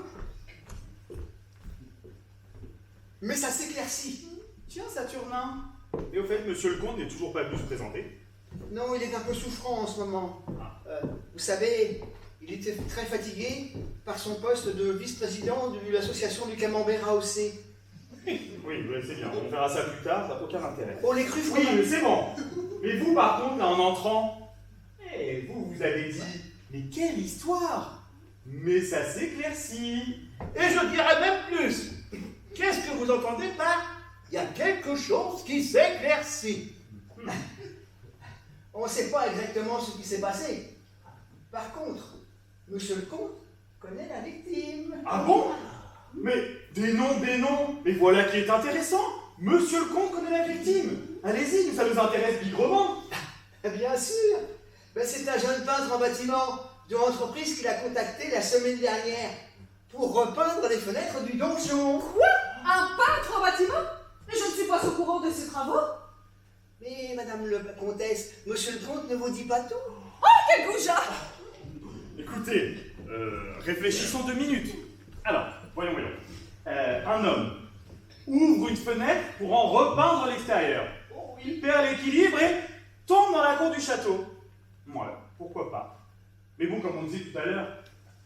Speaker 3: Mais ça s'éclaircit.
Speaker 8: Tiens, Saturnin. Et au fait, monsieur le comte n'est toujours pas venu se présenter.
Speaker 3: Non, il est un peu souffrant en ce moment. Vous savez, il était très fatigué par son poste de vice-président de l'association du camembert AOC.
Speaker 8: Oui, c'est bien. On verra ça plus tard, ça n'a aucun intérêt.
Speaker 3: On les cru
Speaker 8: Oui,
Speaker 3: vraiment.
Speaker 8: mais c'est bon. Mais vous, par contre, là, en entrant, vous avez dit, mais quelle histoire! Mais ça s'éclaircit.
Speaker 9: Et je dirais même plus. Qu'est-ce que vous entendez par il y a quelque chose qui s'éclaircit?
Speaker 3: On ne sait pas exactement ce qui s'est passé. Par contre, monsieur le comte connaît la victime.
Speaker 8: Ah bon? Mais des noms. Mais voilà qui est intéressant. Monsieur le comte connaît la victime. Allez-y, ça nous intéresse bigrement.
Speaker 3: Bien sûr. Ben, c'est un jeune peintre en bâtiment de l'entreprise qu'il a contacté la semaine dernière pour repeindre les fenêtres du donjon.
Speaker 5: Quoi? Un peintre en bâtiment? Mais je ne suis pas au courant de ces travaux.
Speaker 3: Mais madame la comtesse, monsieur le comte ne vous dit pas tout.
Speaker 5: Oh, quel goujat!
Speaker 8: Écoutez, réfléchissons 2 minutes. Alors, voyons. Un homme ouvre une fenêtre pour en repeindre l'extérieur. Il perd l'équilibre et tombe dans la cour du château. Ouais, pourquoi pas. Mais bon, comme on disait tout à l'heure,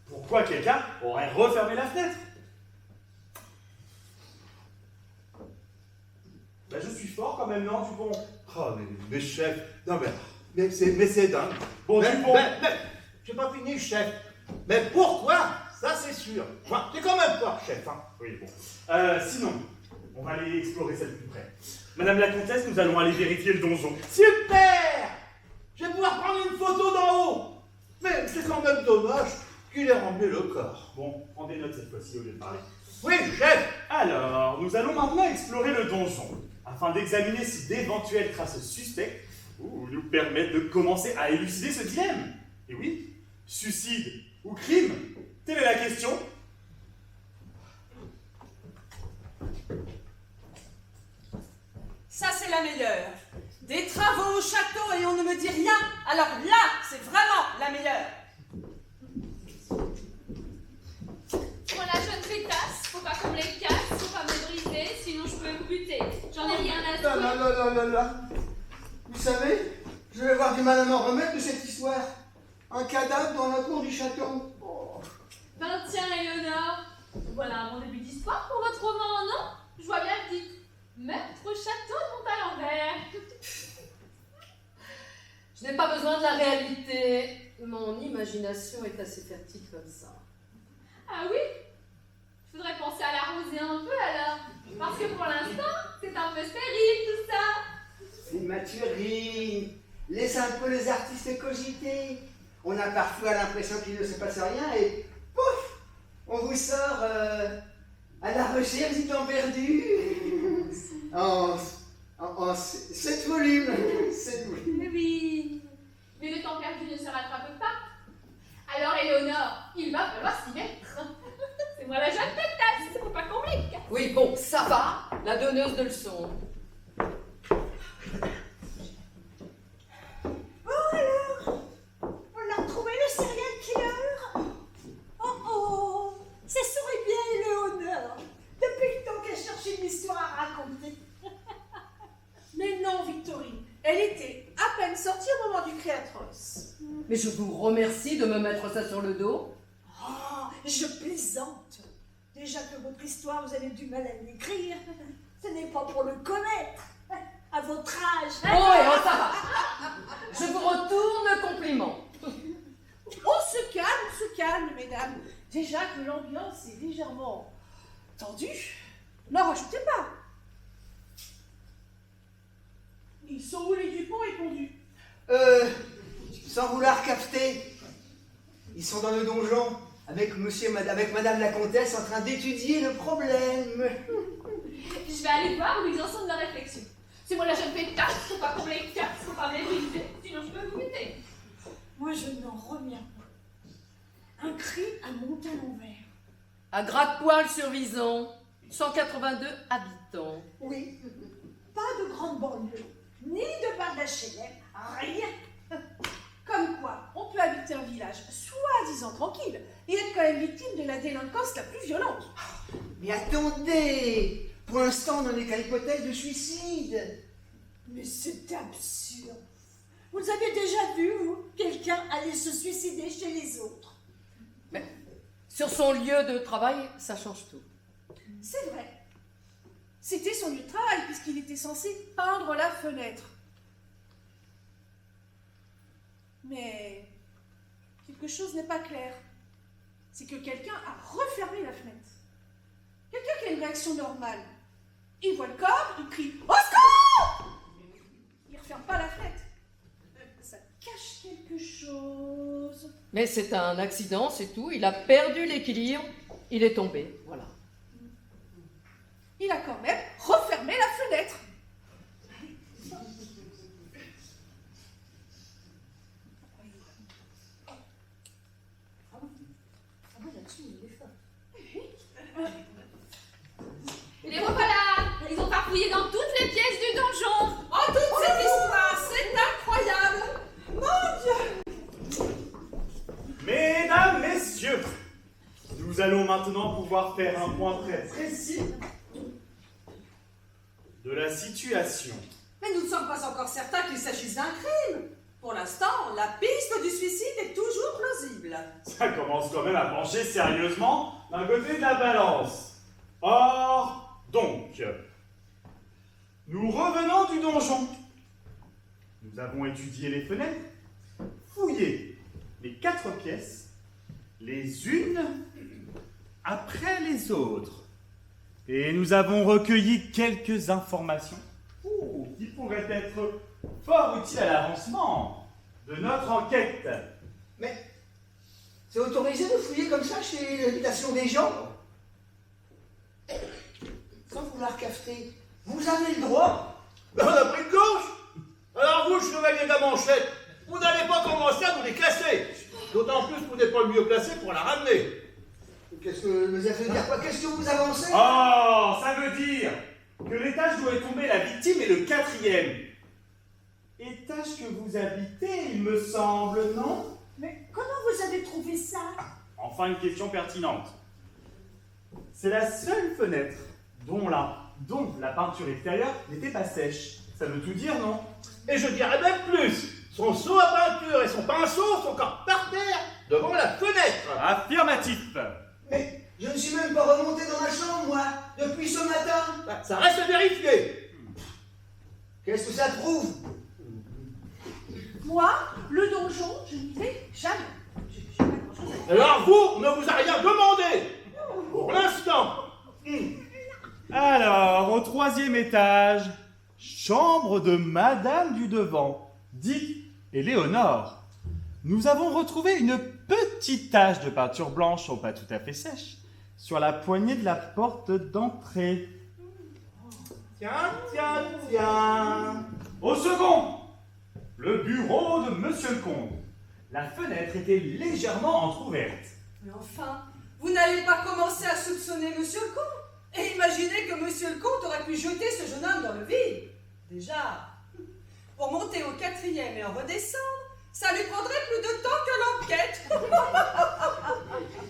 Speaker 8: pourquoi quelqu'un aurait refermé la fenêtre? Ben, je suis fort quand même, non, Dupont?
Speaker 9: Oh, mais chef, non mais c'est dingue.
Speaker 8: Bon, Dupont.
Speaker 9: Mais, j'ai pas fini, chef. Mais pourquoi? Ça, c'est sûr. T'es quand même fort, chef. Hein.
Speaker 8: Oui, bon. Sinon, on va aller explorer ça de plus près. Madame la comtesse, nous allons aller vérifier le donjon.
Speaker 9: Super! Je vais pouvoir prendre une photo d'en haut. Mais c'est quand même dommage qu'il ait rempli le corps.
Speaker 8: Bon, prends des notes cette fois-ci au lieu de parler.
Speaker 9: Oui, chef!
Speaker 8: Alors, nous allons maintenant explorer le donjon, afin d'examiner si d'éventuelles traces suspectes nous permettent de commencer à élucider ce dilemme. Et oui, suicide ou crime? Telle est la question.
Speaker 5: Ça, c'est la meilleure. Des travaux au château et on ne me dit rien. Alors là, c'est vraiment la meilleure.
Speaker 2: Pour la jeune pétasse, faut pas qu'on me les casse, faut pas me briser, sinon je peux me buter. J'en ai rien à secouer.
Speaker 3: Là. Vous savez, je vais avoir du mal à m'en remettre de cette histoire. Un cadavre dans la cour du château. Oh.
Speaker 2: Ben tiens, Éléonore, voilà un bon début d'histoire pour votre roman, non? Je vois bien le titre. Meurtre au château de Montalembert.
Speaker 6: Je n'ai pas besoin de la réalité. Mon imagination est assez fertile comme ça.
Speaker 2: Ah oui? Il faudrait penser à l'arroser un peu alors. Parce que pour l'instant, c'est un peu stérile tout ça.
Speaker 3: C'est Mathurine. Laisse un peu les artistes cogiter. On a parfois l'impression qu'il ne se passe rien et pouf, on vous sort à la recherche du temps perdu. En 7 volumes. 7 volumes.
Speaker 2: Mais oui. Mais le temps perdu ne se rattrape pas. Alors, Éléonore, il va falloir s'y mettre. C'est moi la jeune pétasse, faut pas qu'on m'écarte.
Speaker 6: Oui, bon, ça va, la donneuse de leçons.
Speaker 4: Oh alors, on a retrouvé le serial killer. Oh, ça serait bien Éléonore. Depuis le temps qu'elle cherche une histoire à raconter.
Speaker 7: Mais non, Victorine, elle était à peine sortie au moment du créatroce.
Speaker 6: Mais je vous remercie de me mettre ça sur le dos.
Speaker 4: Oh, je plaisante. Déjà que votre histoire, vous avez du mal à l'écrire. Ce n'est pas pour le connaître. À votre âge.
Speaker 6: Oh, et oh, ça va. Je vous retourne le compliment.
Speaker 7: On se calme, mesdames. Déjà que l'ambiance est légèrement tendue, n'en rajoutez pas. Ils sont où les Dupont et Pondu?
Speaker 3: Sans vouloir cafeter, ils sont dans le donjon avec avec madame la comtesse en train d'étudier le problème.
Speaker 2: Je vais aller voir où ils en sont de leur réflexion. C'est moi la jeune pétasse, faut pas qu'on m'écarte, faut pas m'ébruiter, sinon je peux vous buter.
Speaker 4: Moi, je n'en reviens pas. Un cri à monter à l'envers.
Speaker 6: À Gratte-Poil-sur-Vison, 182 habitants.
Speaker 4: Oui, pas de grande banlieue, ni de bar d'HLM, rien.
Speaker 7: Comme quoi, on peut habiter un village soi-disant tranquille et être quand même victime de la délinquance la plus violente.
Speaker 3: Mais attendez, pour l'instant on n'en est qu'à l'hypothèse de suicide.
Speaker 4: Mais c'est absurde. Vous avez déjà vu, vous, quelqu'un aller se suicider chez les autres?
Speaker 6: Mais sur son lieu de travail, ça change tout.
Speaker 7: C'est vrai. C'était son lieu de travail puisqu'il était censé peindre la fenêtre. Mais quelque chose n'est pas clair. C'est que quelqu'un a refermé la fenêtre. Quelqu'un qui a une réaction normale. Il voit le corps, il crie « Au secours !» Il ne referme pas la fenêtre. Ça cache quelque chose.
Speaker 6: Mais c'est un accident, c'est tout. Il a perdu l'équilibre, il est tombé, voilà.
Speaker 7: Il a quand même refermé la fenêtre.
Speaker 2: Les revoilà! Ils ont farfouillé dans toutes les pièces du donjon!
Speaker 7: Oh, toute cette histoire, c'est incroyable! Mon Dieu!
Speaker 8: Mesdames, messieurs, nous allons maintenant pouvoir faire un point très précis de la situation.
Speaker 5: Mais nous ne sommes pas encore certains qu'il s'agisse d'un crime. Pour l'instant, la piste du suicide est toujours plausible.
Speaker 8: Ça commence quand même à pencher sérieusement d'un côté de la balance. Or, donc, nous revenons du donjon. Nous avons étudié les fenêtres, fouillé les 4 pièces, les unes après les autres. Et nous avons recueilli quelques informations qui pourraient être fort utiles à l'avancement de notre enquête.
Speaker 3: Mais c'est autorisé de fouiller comme ça chez l'habitation des gens? Sans vouloir cafeter, vous avez le droit?
Speaker 9: Ben, on a pris de gauche. Alors vous, chevalier de la manchette, vous n'allez pas commencer à nous les classer. D'autant plus que vous n'êtes pas le mieux placé pour la ramener.
Speaker 3: Qu'est-ce que ça veut dire quoi? Qu'est-ce que vous avancez?
Speaker 8: Oh, ça veut dire que l'étage où est tombée la victime est le 4e. Étage que vous habitez, il me semble, non?
Speaker 4: Mais comment vous avez trouvé ça?
Speaker 8: Enfin, une question pertinente. C'est la seule fenêtre dont la peinture extérieure n'était pas sèche. Ça veut tout dire, non?
Speaker 9: Et je dirais même plus. Son seau à peinture et son pinceau sont encore par terre devant la fenêtre.
Speaker 8: Affirmatif.
Speaker 3: Mais je ne suis même pas remonté dans ma chambre, moi, depuis ce matin.
Speaker 9: Ben, ça reste à vérifier.
Speaker 3: Qu'est-ce que ça prouve?
Speaker 7: Moi, le donjon, je n'y vais jamais. J'ai pas grand-chose à dire.
Speaker 9: Alors vous, on ne vous a rien demandé. Pour l'instant.
Speaker 8: Alors, au 3e étage, chambre de Madame du Devant, dite Éléonore. Nous avons retrouvé une petite tache de peinture blanche, pas tout à fait sèche, sur la poignée de la porte d'entrée.
Speaker 9: Tiens.
Speaker 8: Au second, le bureau de Monsieur le Comte. La fenêtre était légèrement entr'ouverte.
Speaker 5: Mais enfin, vous n'allez pas commencer à soupçonner Monsieur le Comte et imaginer que Monsieur le Comte aurait pu jeter ce jeune homme dans le vide. Déjà, pour monter au 4e et en redescendre, ça lui prendrait plus de temps que l'enquête.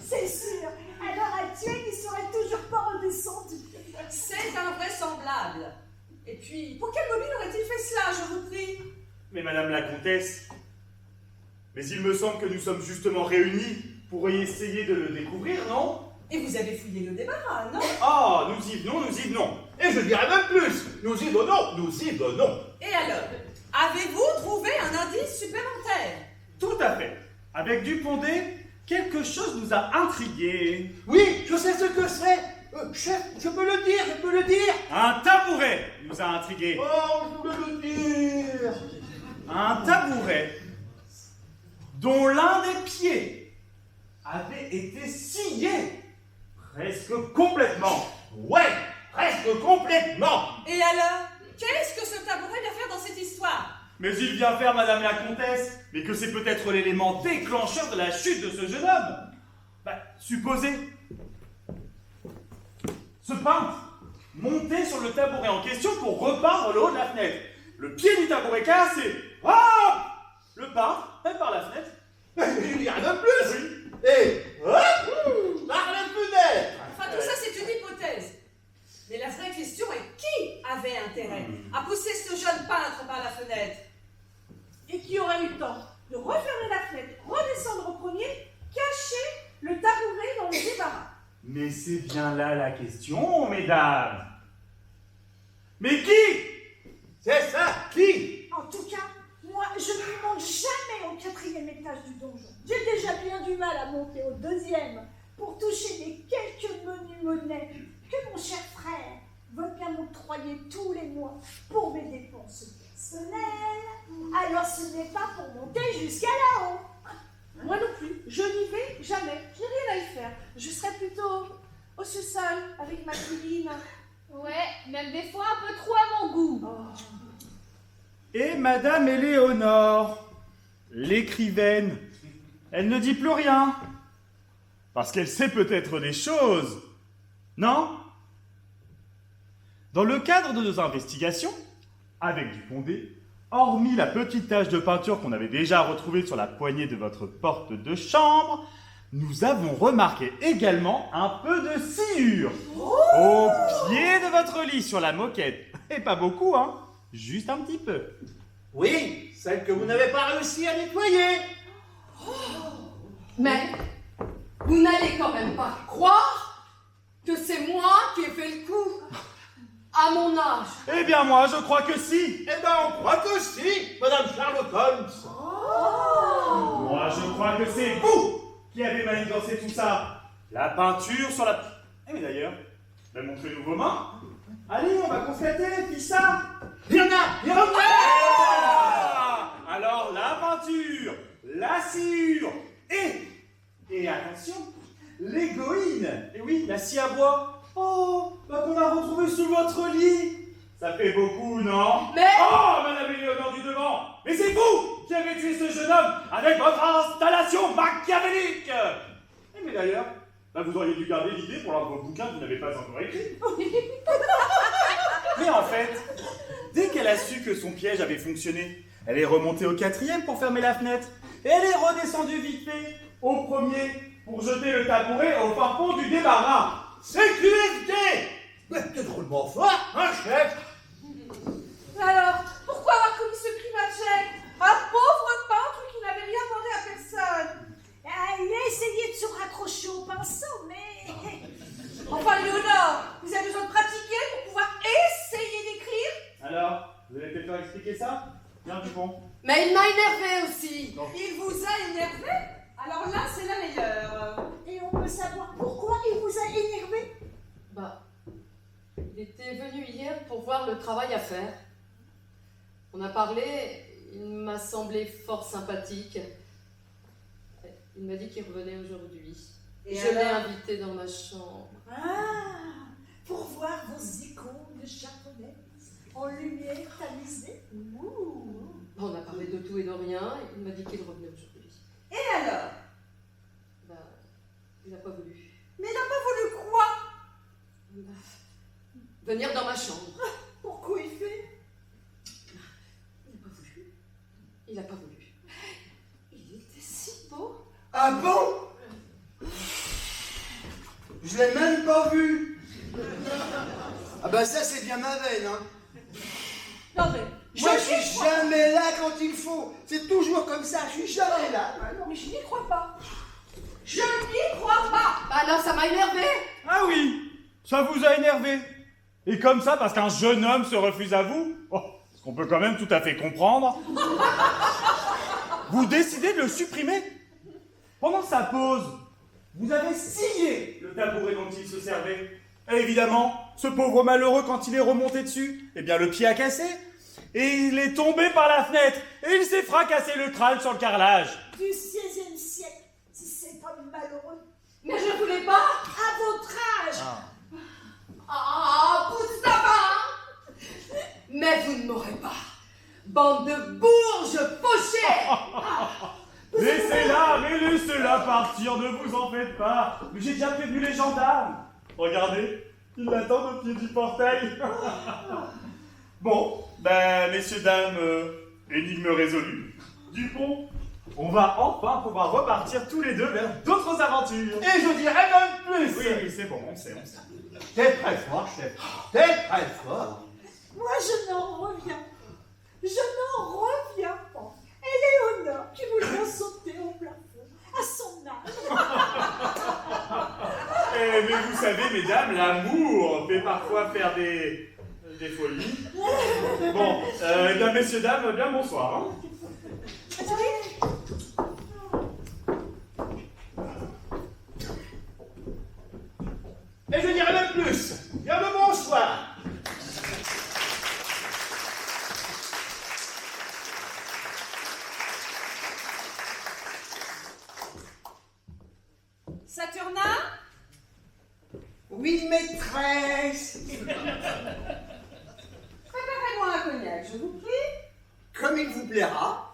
Speaker 4: C'est sûr, à l'heure actuelle, il serait toujours pas redescendu.
Speaker 5: C'est invraisemblable. Et puis, pour quel mobile aurait-il fait cela, je vous prie?
Speaker 8: Mais Madame la Comtesse, mais il me semble que nous sommes justement réunis pour essayer de le découvrir, non?
Speaker 5: Et vous avez fouillé le débarras, non?
Speaker 8: Ah, nous y venons.
Speaker 9: Et je dirais même plus. Nous y venons.
Speaker 5: Et alors, avez-vous trouvé un indice supplémentaire?
Speaker 8: Tout à fait. Avec Dupondé, quelque chose nous a intrigués.
Speaker 9: Oui, je sais ce que c'est. Chef, je peux le dire.
Speaker 8: Un tabouret nous a intrigués.
Speaker 9: Oh, je peux le dire.
Speaker 8: Un tabouret dont l'un des pieds avait été scié presque complètement.
Speaker 9: Ouais, presque complètement.
Speaker 5: Et alors, qu'est-ce que ce tabouret vient faire dans cette histoire?
Speaker 8: Mais il vient faire, Madame la Comtesse, mais que c'est peut-être l'élément déclencheur de la chute de ce jeune homme. Supposez ce peintre monter sur le tabouret en question pour repeindre le haut de la fenêtre. Le pied du tabouret cassé. Hop! Le peintre, par la fenêtre.
Speaker 9: Il n'y a rien de plus. Et hop, par la fenêtre.
Speaker 5: Enfin, tout ça, c'est une hypothèse. Mais la vraie question est qui avait intérêt à pousser ce jeune peintre par la fenêtre?
Speaker 7: Et qui aurait eu le temps de refermer la fenêtre, redescendre au premier, cacher le tabouret dans le débarras.
Speaker 8: Mais c'est bien là la question, mesdames. Mais qui?
Speaker 9: C'est ça, qui?
Speaker 4: En tout cas, moi, je ne monte jamais au 4e étage du donjon. J'ai déjà bien du mal à monter au 2e pour toucher les quelques menus monnaies que mon cher frère veut bien m'octroyer tous les mois pour mes dépenses personnelles. Alors ce n'est pas pour monter jusqu'à là-haut.
Speaker 7: Moi non plus, je n'y vais jamais, je n'ai rien à y faire. Je serais plutôt au sous-sol avec ma cuisine.
Speaker 2: Ouais, même des fois un peu trop à mon goût.
Speaker 8: Et Madame Éléonore, l'écrivaine, elle ne dit plus rien. Parce qu'elle sait peut-être des choses. Non? Dans le cadre de nos investigations, avec Dupondé, hormis la petite tache de peinture qu'on avait déjà retrouvée sur la poignée de votre porte de chambre, nous avons remarqué également un peu de sciure au pied de votre lit sur la moquette. Et pas beaucoup, hein? Juste un petit peu.
Speaker 9: Oui, celle que vous n'avez pas réussi à nettoyer.
Speaker 6: Mais vous n'allez quand même pas croire que c'est moi qui ai fait le coup à mon âge.
Speaker 8: Eh bien moi, je crois que si.
Speaker 9: Eh ben, on croit que si, Madame Sherlock Holmes.
Speaker 8: Moi, je crois que c'est vous qui avez manigancé tout ça. La peinture sur la... Eh mais d'ailleurs, montrez-nous vos mains. Allez, on va constater, puis ça.
Speaker 9: Il y en a.
Speaker 8: Ah, alors, la peinture, la sciure et attention, l'égoïne. Et oui, la scie à bois. Oh, qu'on a retrouvé sous votre lit. Ça fait beaucoup, non?
Speaker 6: Mais...
Speaker 8: Oh, Madame Éléonore du devant. Mais c'est vous qui avez tué ce jeune homme avec votre installation machiavélique. Et mais d'ailleurs, vous auriez dû garder l'idée pour l'un de vos bouquins que vous n'avez pas encore écrit. Mais en fait, dès qu'elle a su que son piège avait fonctionné, elle est remontée au 4e pour fermer la fenêtre. Et elle est redescendue vite fait au 1er pour jeter le tabouret au fin fond du débarras.
Speaker 9: Sécurité. Mais t'es drôlement fort, hein, chef?
Speaker 7: Alors, pourquoi avoir commis ce crime abject? Un pauvre peintre qui n'avait rien demandé à personne.
Speaker 4: Il a essayé de se raccrocher au pinceau, mais...
Speaker 7: Enfin, Léonore, vous avez besoin de pratiquer pour pouvoir essayer d'écrire?
Speaker 8: Alors, vous allez peut-être leur expliquer ça? Bien, Dupont.
Speaker 6: Mais il m'a énervé aussi.
Speaker 5: Il vous a énervé? Alors là, c'est la meilleure.
Speaker 4: Et on peut savoir pourquoi il vous a énervé?
Speaker 6: Il était venu hier pour voir le travail à faire. On a parlé, il m'a semblé fort sympathique. Il m'a dit qu'il revenait aujourd'hui.
Speaker 5: Et
Speaker 6: je l'ai
Speaker 5: alors
Speaker 6: invité dans ma chambre.
Speaker 4: Pour voir vos icônes japonaises.
Speaker 6: de rien. Il m'a dit qu'il revenait aujourd'hui.
Speaker 5: Et alors?
Speaker 6: Ben, il n'a pas voulu.
Speaker 5: Mais il n'a pas voulu quoi?
Speaker 6: Ben, venir dans ma chambre.
Speaker 5: Pourquoi il fait?
Speaker 6: Il n'a pas voulu. Il n'a pas voulu. Il était si beau.
Speaker 3: Ah bon? Je l'ai même pas vu. Ah bah ça c'est bien ma veine, hein.
Speaker 5: Non mais,
Speaker 3: Moi je suis jamais là quand il faut. C'est toujours comme ça, je suis jamais là.
Speaker 5: mais je n'y crois pas. Je n'y crois pas.
Speaker 6: Bah alors ça m'a énervé.
Speaker 8: Ah oui, ça vous a énervé. Et comme ça, parce qu'un jeune homme se refuse à vous, ce qu'on peut quand même tout à fait comprendre, vous décidez de le supprimer. Pendant sa pause, vous avez scié le tabouret dont il se servait. Et évidemment, ce pauvre malheureux, quand il est remonté dessus, eh bien le pied a cassé, et il est tombé par la fenêtre, et il s'est fracassé le crâne sur le carrelage.
Speaker 4: Du XVIe siècle, si c'est pas malheureux.
Speaker 6: Mais je ne voulais pas.
Speaker 4: À votre âge.
Speaker 6: Ah, bout de tabac. Mais vous ne m'aurez pas. Bande de bourges fauchées.
Speaker 8: Laissez-la, mais laissez-la partir, ne vous en faites pas. Mais j'ai déjà prévenu les gendarmes. Regardez, ils l'attendent au pied du portail. Bon, ben, messieurs, dames, énigme résolue. Dupont, on va enfin pouvoir repartir tous les deux vers d'autres aventures.
Speaker 9: Et je dirais même plus.
Speaker 8: Oui, oui, c'est bon, on sait.
Speaker 9: T'es très fort, chef. T'es très fort.
Speaker 4: Moi, je n'en reviens pas. Je n'en reviens pas. Et Léonore qui voulait sauter au plafond à son âge.
Speaker 8: Eh, mais vous savez, mesdames, l'amour fait parfois faire des folies. Bon, eh bien, messieurs, dames, bien bonsoir. Hein.
Speaker 9: Et je dirais même plus. Bien le bonsoir.
Speaker 5: Saturnin?
Speaker 3: Oui, maîtresse.
Speaker 5: Préparez-moi un cognac, je vous prie.
Speaker 3: Comme il vous plaira.